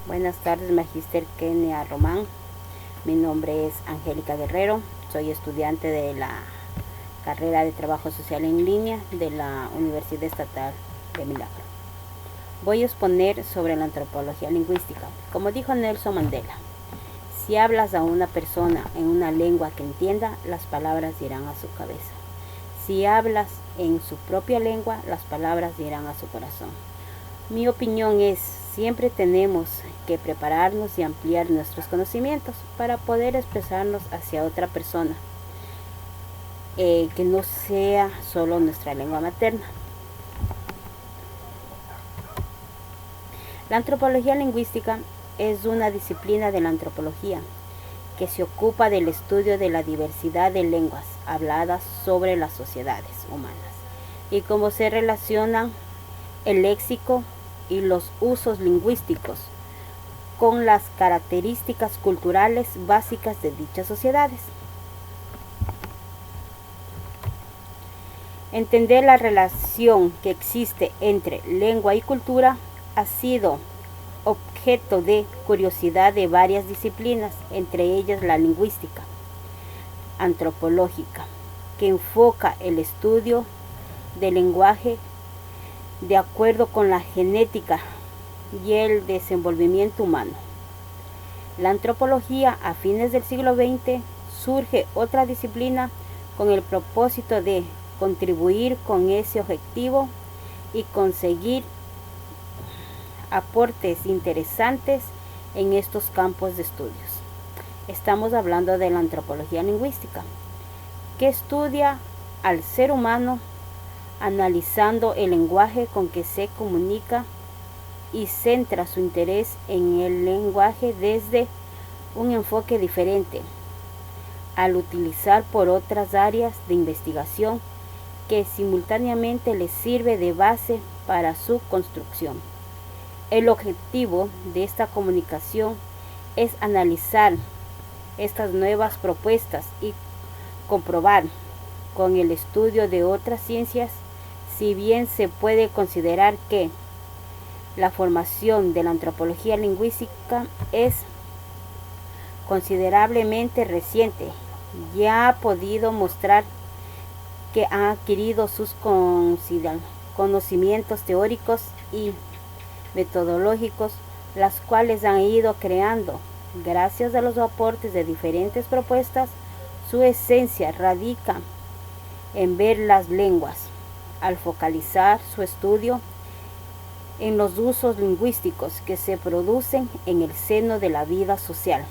Buenas tardes, Magíster Kenia Román. Mi nombre es Angélica Guerrero. Soy estudiante de la carrera de Trabajo Social en Línea de la Universidad Estatal de Milagro. Voy a exponer sobre la antropología lingüística. Como dijo Nelson Mandela, si hablas a una persona en una lengua que entienda, las palabras irán a su cabeza. Si hablas en su propia lengua, las palabras irán a su corazón. Mi opinión es, siempre tenemos que prepararnos y ampliar nuestros conocimientos para poder expresarnos hacia otra persona, que no sea solo nuestra lengua materna. La antropología lingüística es una disciplina de la antropología que se ocupa del estudio de la diversidad de lenguas habladas sobre las sociedades humanas y cómo se relacionan el léxico y los usos lingüísticos con las características culturales básicas de dichas sociedades. Entender la relación que existe entre lengua y cultura ha sido objeto de curiosidad de varias disciplinas, entre ellas la lingüística antropológica, que enfoca el estudio del lenguaje de acuerdo con la genética y el desenvolvimiento humano. La antropología, a fines del siglo XX, surge otra disciplina con el propósito de contribuir con ese objetivo y conseguir aportes interesantes en estos campos de estudios. Estamos hablando de la antropología lingüística, que estudia al ser humano analizando el lenguaje con que se comunica y centra su interés en el lenguaje desde un enfoque diferente, al utilizar por otras áreas de investigación que simultáneamente les sirve de base para su construcción. El objetivo de esta comunicación es analizar estas nuevas propuestas y comprobar con el estudio de otras ciencias, si bien se puede considerar que la formación de la antropología lingüística es considerablemente reciente, ya ha podido mostrar que ha adquirido sus conocimientos teóricos y metodológicos, las cuales han ido creando, gracias a los aportes de diferentes propuestas. Su esencia radica en ver las lenguas, al focalizar su estudio en los usos lingüísticos que se producen en el seno de la vida social.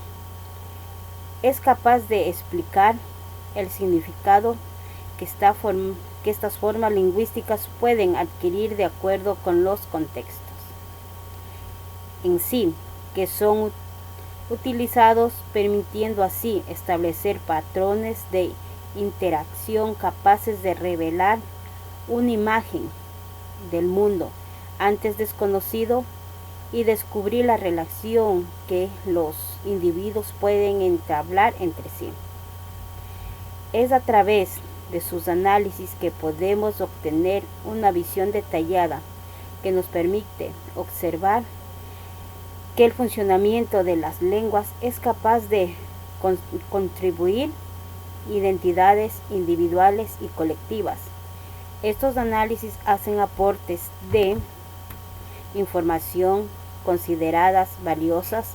Es capaz de explicar el significado que estas formas lingüísticas pueden adquirir de acuerdo con los contextos en sí que son utilizados, permitiendo así establecer patrones de interacción capaces de revelar una imagen del mundo antes desconocido y descubrir la relación que los individuos pueden entablar entre sí. Es a través de sus análisis que podemos obtener una visión detallada que nos permite observar que el funcionamiento de las lenguas es capaz de contribuir identidades individuales y colectivas. Estos análisis hacen aportes de información consideradas valiosas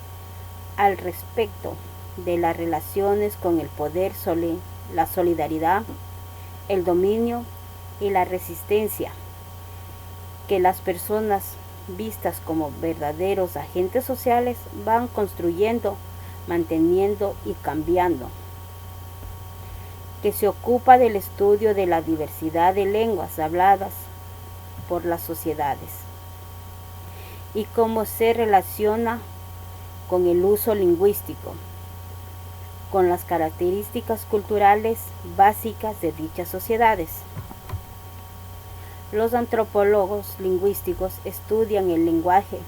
al respecto de las relaciones con el poder, la solidaridad, el dominio y la resistencia que las personas vistas como verdaderos agentes sociales van construyendo, manteniendo y cambiando, que se ocupa del estudio de la diversidad de lenguas habladas por las sociedades y cómo se relaciona con el uso lingüístico, con las características culturales básicas de dichas sociedades. Los antropólogos lingüísticos estudian el lenguaje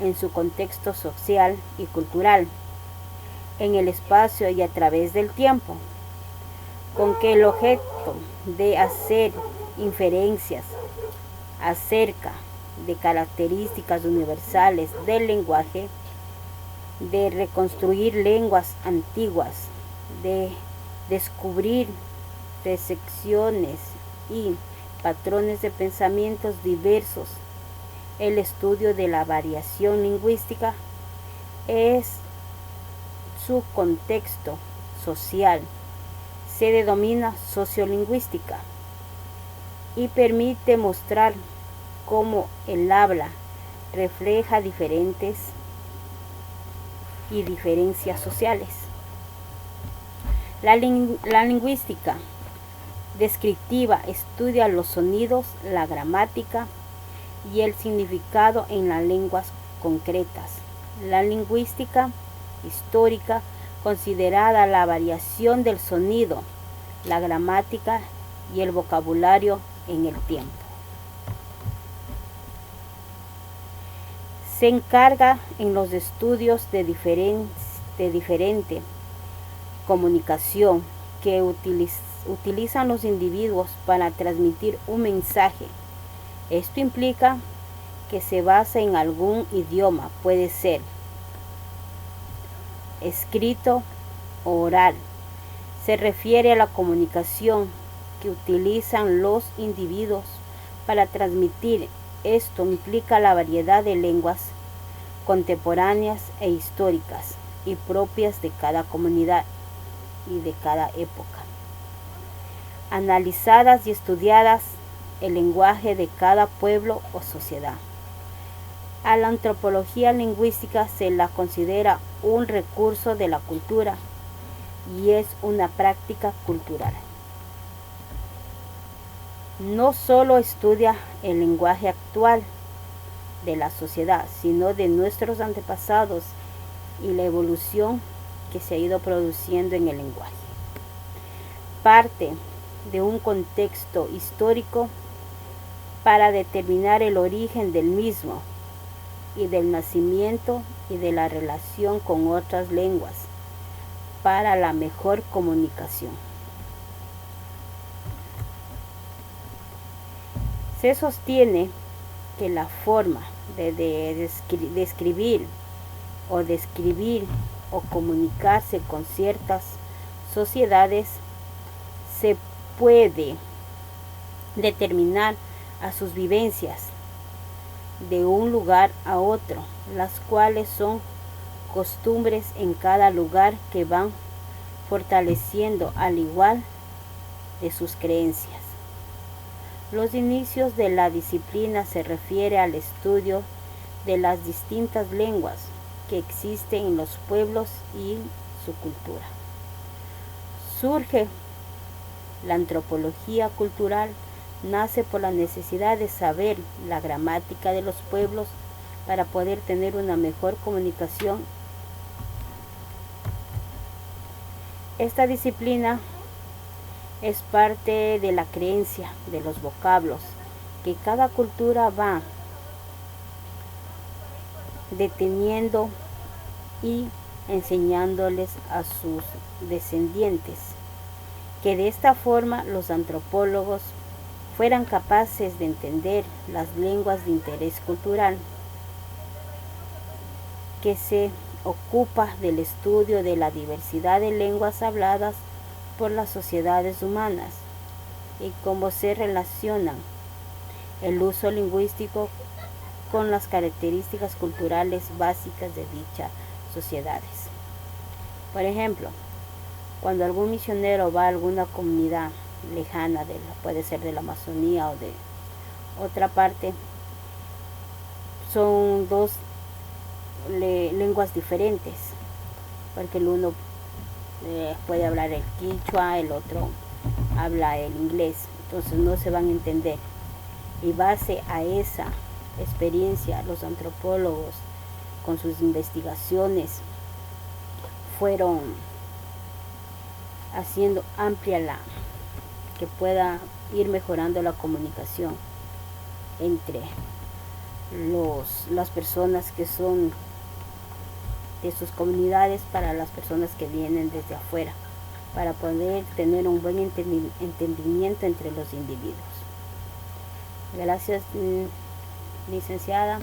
en su contexto social y cultural, en el espacio y a través del tiempo, con que el objeto de hacer inferencias acerca de características universales del lenguaje de reconstruir lenguas antiguas, de descubrir percepciones y patrones de pensamientos diversos. El estudio de la variación lingüística es su contexto social. Se denomina sociolingüística y permite mostrar cómo el habla refleja diferencias sociales. La lingüística descriptiva estudia los sonidos, la gramática y el significado en las lenguas concretas. La lingüística histórica considera la variación del sonido, la gramática y el vocabulario en el tiempo. Se encarga en los estudios de diferente comunicación que utilizan los individuos para transmitir un mensaje. Esto implica que se basa en algún idioma, puede ser escrito o oral. Se refiere a la comunicación que utilizan los individuos para transmitir. Esto implica la variedad de lenguas contemporáneas e históricas y propias de cada comunidad y de cada época. Analizadas y estudiadas el lenguaje de cada pueblo o sociedad. A la antropología lingüística se la considera un recurso de la cultura y es una práctica cultural. No solo estudia el lenguaje actual de la sociedad, sino de nuestros antepasados y la evolución que se ha ido produciendo en el lenguaje. Parte de un contexto histórico para determinar el origen del mismo y del nacimiento y de la relación con otras lenguas para la mejor comunicación. Se sostiene que la forma de escribir o comunicarse con ciertas sociedades se puede determinar a sus vivencias de un lugar a otro, las cuales son costumbres en cada lugar que van fortaleciendo al igual de sus creencias. Los inicios de la disciplina se refiere al estudio de las distintas lenguas que existen en los pueblos y su cultura. Surge la antropología cultural, nace por la necesidad de saber la gramática de los pueblos para poder tener una mejor comunicación. Esta disciplina es parte de la creencia de los vocablos que cada cultura va deteniendo y enseñándoles a sus descendientes, que de esta forma los antropólogos fueran capaces de entender las lenguas de interés cultural, que se ocupa del estudio de la diversidad de lenguas habladas por las sociedades humanas y cómo se relacionan el uso lingüístico con las características culturales básicas de dichas sociedades. Por ejemplo, cuando algún misionero va a alguna comunidad lejana, puede ser de la Amazonía o de otra parte, son dos lenguas diferentes, porque el uno puede hablar el quichua, el otro habla el inglés, entonces no se van a entender. Y base a esa experiencia, los antropólogos con sus investigaciones fueron haciendo amplia que pueda ir mejorando la comunicación entre las personas que son de sus comunidades para las personas que vienen desde afuera, para poder tener un buen entendimiento entre los individuos. Gracias, licenciada.